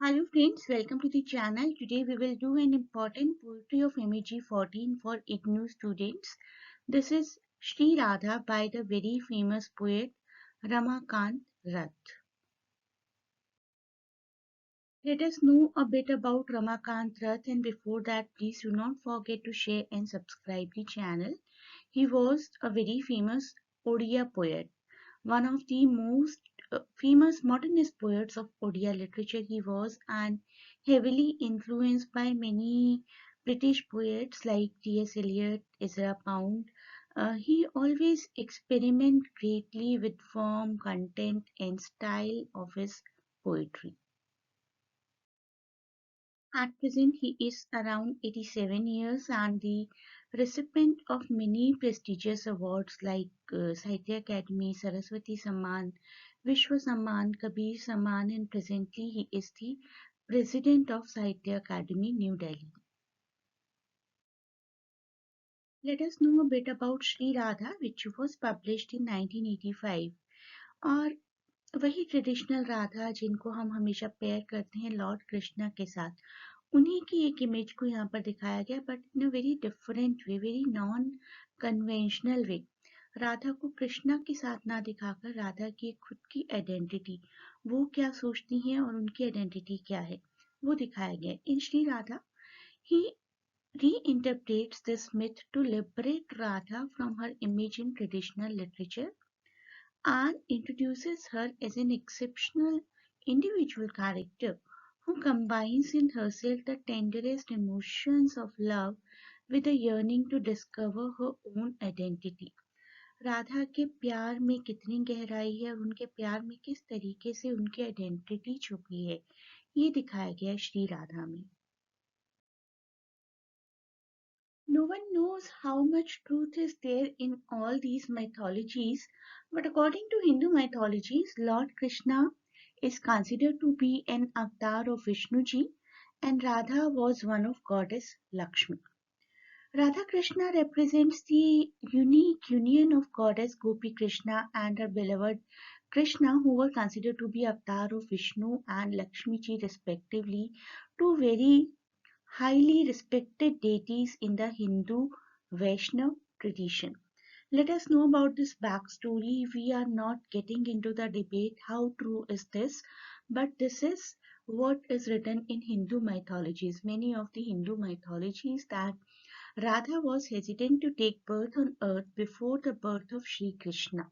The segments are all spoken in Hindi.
Hello friends, welcome to the channel. Today we will do an important poetry of MEG 14 for IGNOU students. This is Shri Radha by the very famous poet Ramakant Rath. Let us know a bit about Ramakant Rath, and before that please do not forget to share and subscribe the channel. He was a very famous Odia poet, one of the most famous modernist poets of Odia literature he was, and heavily influenced by many British poets like T.S. Eliot, Ezra Pound. He always experimented greatly with form, content, and style of his poetry. At present, he is around 87 years and the recipient of many prestigious awards like Sahitya Academy, Saraswati Samman, Vishwa Samman, Kabir Samman, and presently he is the president of Sahitya Academy, New Delhi. Let us know a bit about Sri Radha, which was published in 1985. और वही ट्रेडिशनल राधा जिनको हम हमेशा पेयर करते हैं लॉर्ड कृष्णा के साथ, उन्हीं की एक इमेज को यहाँ पर दिखाया गया, but in a very different way, very non conventional way. Radha को कृष्णा के साथ ना दिखाकर राधा की खुद की आइडेंटिटी, वो क्या सोचती हैं और उनकी आइडेंटिटी क्या है, वो दिखाया गया। इन Shri Radha he reinterprets this myth to liberate Radha from her image in traditional literature and introduces her as an exceptional individual character who combines in herself the tenderest emotions of love with a yearning to discover her own identity. Radha के प्यार में कितनी गहराई है और उनके प्यार में किस तरीके से उनकी आइडेंटिटी छुपी है, ये दिखाया गया श्री राधा में। No one knows how much truth is there in all these mythologies, but according to Hindu mythologies, Lord Krishna is considered to be an avatar of Vishnuji, and Radha was one of goddess Lakshmi. Radha Krishna represents the unique union of goddess Gopi Krishna and her beloved Krishna, who were considered to be avatar of Vishnu and Lakshmi ji respectively, two very highly respected deities in the Hindu Vaishnav tradition. Let us know about this backstory. We are not getting into the debate how true is this, but this is what is written in Hindu mythologies. Many of the Hindu mythologies that Radha was hesitant to take birth on earth before the birth of Sri Krishna.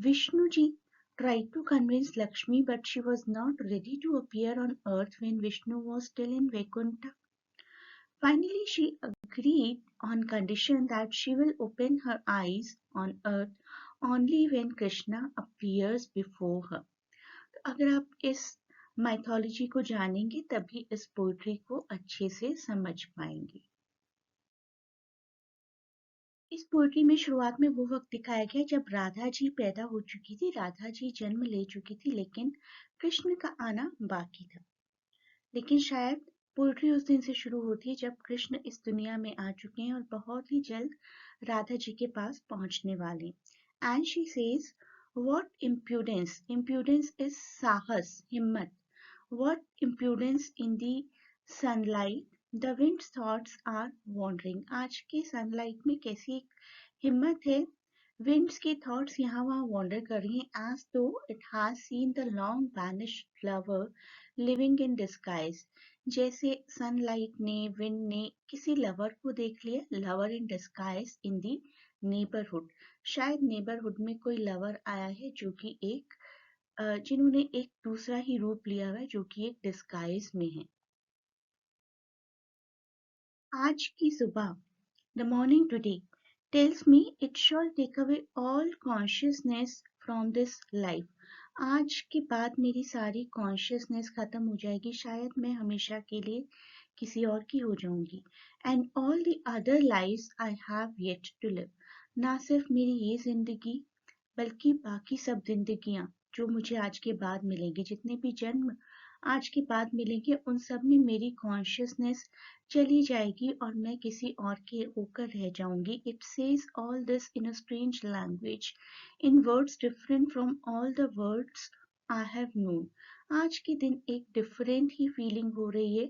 Vishnuji tried to convince Lakshmi, but she was not ready to appear on earth when Vishnu was still in Vaikuntha. Finally, she agreed on condition that she will open her eyes on earth only when Krishna appears before her. अगर आप इस mythology को जानेंगे तभी इस poetry को अच्छे से समझ पाएंगे। इस पोएट्री में शुरुआत में वो वक्त दिखाया गया जब राधा जी पैदा हो चुकी थी, राधा जी जन्म ले चुकी थी, लेकिन कृष्ण का आना बाकी था। लेकिन शायद पोएट्री उस दिन से शुरू होती है जब कृष्ण इस दुनिया में आ चुके हैं और बहुत ही जल्द राधा जी के पास पहुंचने वाले हैं। And she says what impudence, impudence is साहस, हिम्मत, what impudence in the sunlight, the winds thoughts are wandering. आज के सनलाइट में कैसी एक हिम्मत है, विंड्स की थॉट्स यहाँ वहाँ वॉन्डर कर रही हैं, एज दो it has seen the long banished lover living in disguise. जैसे सनलाइट ने, विंड ने किसी लवर को देख लिया, lover in disguise in the neighbourhood. शायद नेबरहुड में कोई लवर आया है जो कि एक जिन्होंने एक दूसरा ही रूप लिया हुआ है जो कि एक डिस्गाइज में है। आज की सुबह, the morning today, tells me it shall take away all consciousness from this life. आज के बाद मेरी सारी कॉन्शियसनेस खत्म हो जाएगी, शायद मैं हमेशा के लिए किसी और की हो जाऊंगी। And all the other lives I have yet to live. ना सिर्फ मेरी ये जिंदगी बल्कि बाकी सब जिंदगियां जो मुझे आज के बाद मिलेंगी, जितने भी जन्म आज के बाद मिलेंगे, उन सब में मेरी कॉन्शियसनेस चली जाएगी और मैं किसी और के होकर रह जाऊंगी। It says all this in a strange language, in words different from all the words I have known. आज के दिन एक डिफरेंट ही फीलिंग हो रही है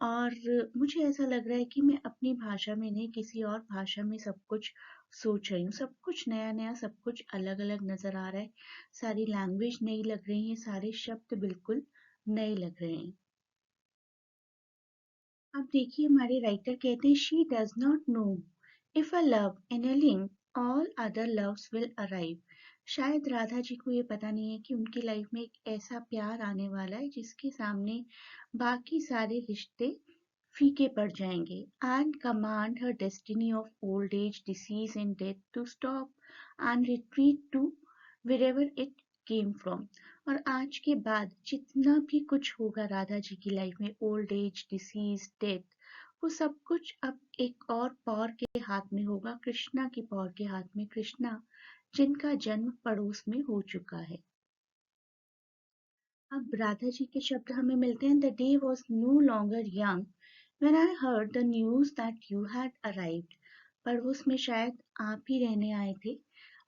और मुझे ऐसा लग रहा है कि मैं अपनी भाषा में नहीं किसी और भाषा में सब कुछ सोच रही हूँ। सब कुछ नया-नया, सब कुछ अलग-अलग नज़र आ रहा है। सारी लैंग्वेज नई लग रही है, सारे शब्द बिल्कुल नए लग रहे हैं। अब देखिए हमारे राइटर कहते हैं she does not know if a love in a link all other loves will arrive. शायद राधा जी को ये पता नहीं है कि उनकी लाइफ में एक ऐसा प्यार आने वाला है जिसके सामने बाकी सारे रिश्ते फीके पड़ जाएंगे and command her destiny of old age disease and death to stop and retreat to wherever it came from। और आज के बाद जितना भी कुछ होगा राधा जी की लाइफ में ओल्ड एज डिसीज डेथ वो सब कुछ अब एक और पौर के हाथ में होगा, कृष्णा की पौर के हाथ में, कृष्णा जिनका जन्म पड़ोस में हो चुका है। अब राधा जी के शब्द हमें मिलते हैं the day was no longer young when I heard the news that you had arrived. पड़ोस में शायद आप ही रहने आए थे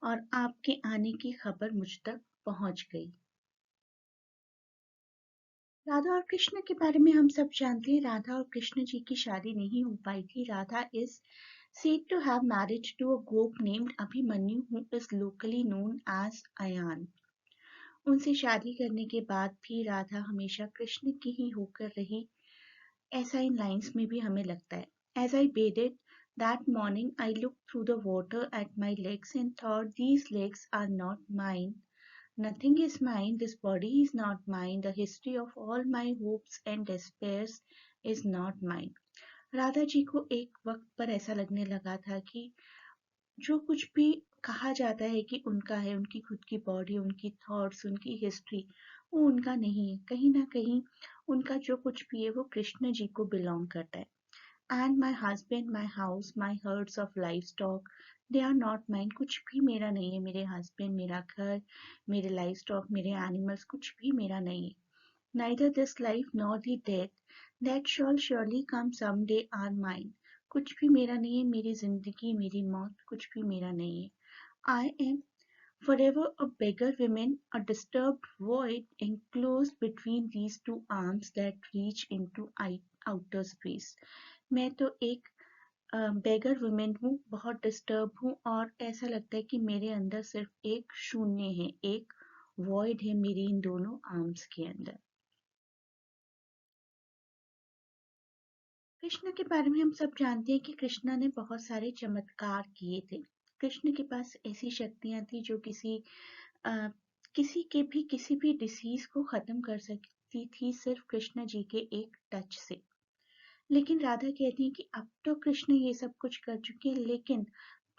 और आपके आने की खबर मुझ तक पहुंच गई। राधा और कृष्ण के बारे में हम सब जानते हैं राधा और कृष्ण जी की शादी नहीं हो पाई थी। Radha is said to have married to a gop named Abhimanyu who is locally known as Ayan। उनसे शादी करने के बाद भी राधा हमेशा कृष्ण की ही होकर रही, ऐसा इन लाइन्स में भी हमें लगता है। As I bathed that morning, I looked through the water at my legs and thought these legs are not mine. Nothing is mine, this body is not mine, the history of all my hopes and despairs is not mine। Radha ji को एक वक्त पर ऐसा लगने लगा था कि जो कुछ भी कहा जाता है कि उनका है, उनकी खुद की बॉडी, उनकी थॉट्स, उनकी हिस्ट्री, वो उनका नहीं है। कहीं ना कहीं उनका जो कुछ भी है वो कृष्ण जी को बिलोंग करता है। And my husband, my house, my herds of livestock, they are not mine. कुछ भी मेरा नहीं है, मेरे हस्बैंड, मेरा घर, मेरे लाइफ स्टॉक, मेरे एनिमल्स, कुछ भी मेरा नहीं है। Neither this life nor the death that shall surely come some day are mine। कुछ भी मेरा नहीं है, मेरी जिंदगी, मेरी मौत, कुछ भी मेरा नहीं है। I am forever a beggar woman, a disturbed void enclosed between these two arms that reach into outer space। मैं तो एक बेगर वुमेन हूँ, बहुत डिस्टर्ब हूँ और ऐसा लगता है कि मेरे अंदर सिर्फ एक शून्य है, एक वॉइड है मेरी इन दोनों आर्म्स के अंदर। कृष्ण के बारे में हम सब जानते हैं कि कृष्णा ने बहुत सारे चमत्कार किए थे। कृष्ण के पास ऐसी शक्तियां थी जो अ, किसी भी डिसीज को खत्म कर सकती थी सिर्फ कृष्ण जी के एक टच से। लेकिन राधा कहती है कि अब तो कृष्ण ये सब कुछ कर चुके हैं, लेकिन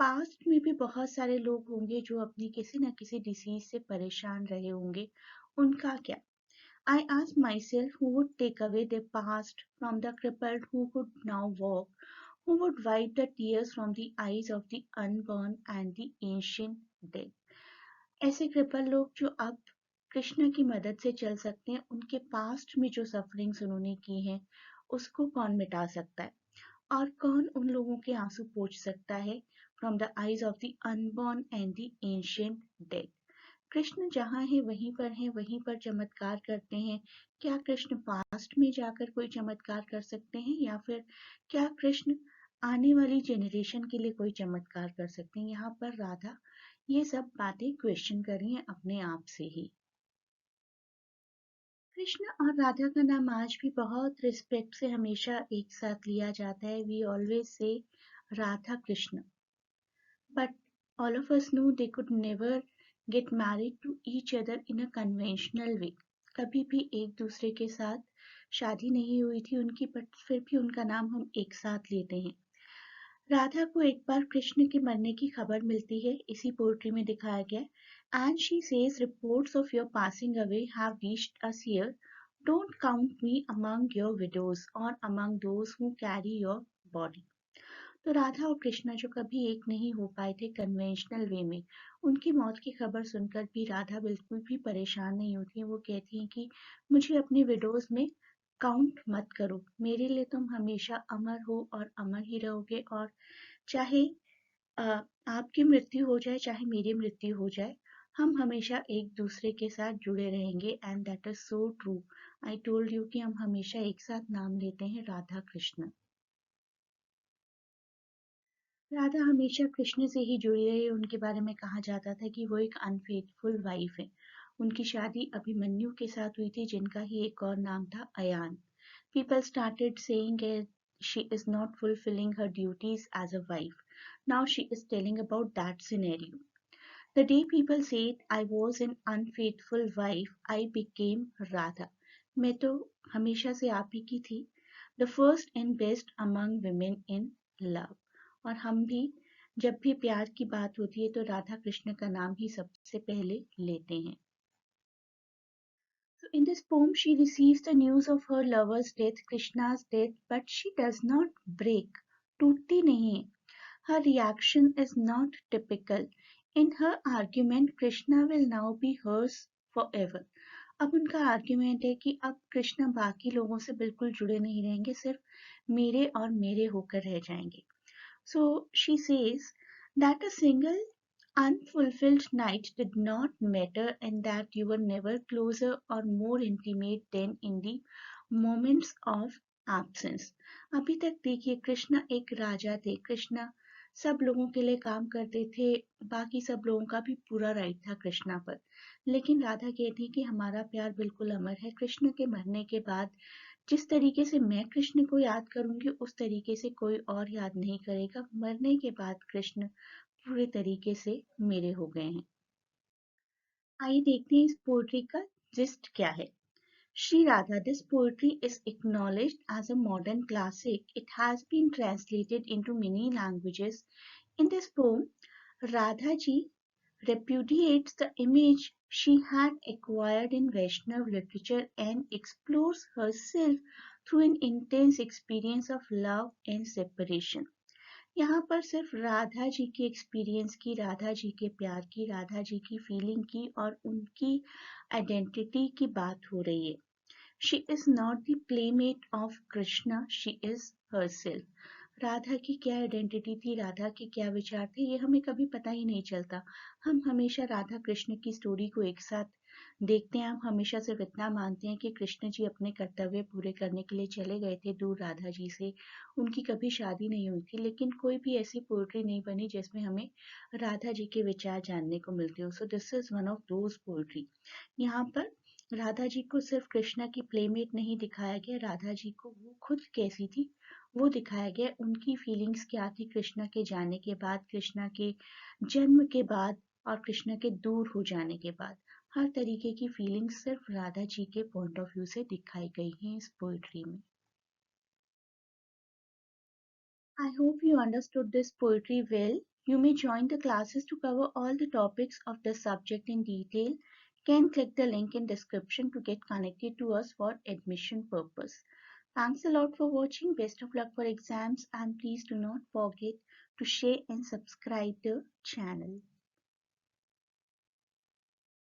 पास्ट में भी बहुत सारे लोग होंगे जो अपनी किसी न किसी डिसीज से परेशान रहे होंगे। उनका क्या? I asked myself who would take away their past from the crippled who could now walk, who would wipe the tears from the eyes of the unborn and the ancient dead। ऐसे कृपल लोग जो अब कृष्ण की मदद से चल सकते हैं, उनके पास्ट में जो सफरिंग्स उन्होंने की हैं, उसको कौन मिटा सकता है और कौन उन लोगों के आंसू पोंछ सकता है from the eyes of the unborn and the ancient dead. Krishna जहाँ है वहीं पर है, वहीं पर चमत्कार करते हैं। क्या कृष्ण पास्ट में जाकर कोई चमत्कार कर सकते हैं या फिर क्या कृष्ण आने वाली जनरेशन के लिए कोई चमत्कार कर सकते हैं? यहाँ पर राधा ये सब बातें क्वेश्चन कर रही हैं अपने आप से ही। कृष्ण और राधा का नाम आज भी बहुत रिस्पेक्ट से हमेशा एक साथ लिया जाता है। We always say Radha Krishna, but all of us knew they could never get married to each other in a conventional way। कभी भी एक दूसरे के साथ शादी नहीं हुई थी उनकी, बट फिर भी उनका नाम हम एक साथ लेते हैं। राधा को एक बार कृष्ण के मरने की खबर मिलती है, इसी पोएट्री में दिखाया गया। And she says reports of your passing away have reached us here, don't count me among your widows or among those who carry your body. तो राधा और कृष्णा जो कभी एक नहीं हो पाए थे कन्वेंशनल वे में, उनकी मौत की खबर सुनकर भी राधा बिल्कुल भी परेशान नहीं होती है। वो कहती हैं कि मुझे अपने विडोज में काउंट मत करो, मेरे लिए तुम हमेशा अमर हो और अमर ही रहोगे। और चाहे आपकी मृत्यु हो जाए, चाहे मेरी मृत्यु हो जाए, हम हमेशा एक दूसरे के साथ जुड़े रहेंगे and that is so true. I told you कि हम हमेशा एक साथ नाम लेते हैं राधा कृष्ण। राधा हमेशा कृष्ण से ही जुड़ी रही। उनके बारे में कहा जाता था कि वो एक अनफेथफुल वाइफ है। उनकी शादी अभिमन्यु के साथ हुई थी, जिनका ही एक और नाम था Ayan. People started saying she is not fulfilling her duties as a wife. Now she is telling about that scenario. The day people said I was an unfaithful wife, I became Radha. मैं तो हमेशा से आप ही की थी, the first and best among women in love. और हम भी जब भी प्यार की बात होती है तो राधा कृष्ण का नाम ही सबसे पहले लेते हैं। So in this poem, she receives the news of her lover's death, Krishna's death, but she does not break. टूटती नहीं है. Her reaction is not typical. In her argument, Krishna will now be hers forever. अब उनका आर्ग्यूमेंट है कि अब कृष्ण बाकी लोगों से बिल्कुल जुड़े नहीं रहेंगे, सिर्फ मेरे और मेरे होकर रह जाएंगे. So she says that a single unfulfilled night did not matter and that you were never closer or more intimate than in the moments of absence. अभी तक देखिए कृष्ण एक राजा थे, कृष्ण सब लोगों के लिए काम करते थे, बाकी सब लोगों का भी पूरा राइट था कृष्णा पर। लेकिन राधा कहती कि हमारा प्यार बिल्कुल अमर है। कृष्ण के मरने के बाद जिस तरीके से मैं कृष्ण को याद करूंगी उस तरीके से कोई और याद नहीं करेगा। मरने के बाद कृष्ण पूरे तरीके से मेरे हो गए हैं। आइए देखते हैं इस पोएट्री का जिस्ट क्या है। Sri Radha, this poetry is acknowledged as a modern classic. It has been translated into many languages. In this poem, Radha ji repudiates the image she had acquired in Vaishnav literature and explores herself through an intense experience of love and separation. यहाँ पर सिर्फ राधा जी के एक्सपीरियंस की, राधा जी के प्यार की, राधा जी की फीलिंग की और उनकी आइडेंटिटी की बात हो रही है। She is not the playmate of Krishna, she is herself. Radha की क्या आइडेंटिटी थी, राधा के क्या विचार थे, ये हमें कभी पता ही नहीं चलता। हम हमेशा राधा कृष्ण की स्टोरी को एक साथ देखते हैं। हम हमेशा सिर्फ इतना मानते हैं कि कृष्ण जी अपने कर्तव्य पूरे करने के लिए चले गए थे दूर राधा जी से। उनकी कभी शादी नहीं हुई थी, लेकिन कोई भी ऐसी पोएट्री नहीं बनी जिसमें हमें राधा जी के विचार जानने को मिलते हो। So this is one of those poetry. यहाँ पर राधा जी को सिर्फ कृष्णा की प्लेमेट नहीं दिखाया गया, राधा जी को वो खुद कैसी थी वो दिखाया गया। उनकी फीलिंग्स क्या थी कृष्णा के जाने के बाद, कृष्णा के जन्म के बाद और कृष्णा के दूर हो जाने के बाद। हर तरीके की फीलिंग्स सिर्फ राधा जी के पॉइंट ऑफ व्यू से दिखाई गई हैं इस पोएट्री में। I hope you understood this poetry well. You may join the classes to cover all the topics of the subject in detail. Can click the link in description to get connected to us for admission purpose. Thanks a lot for watching. Best of luck for exams and please do not forget to share and subscribe the channel.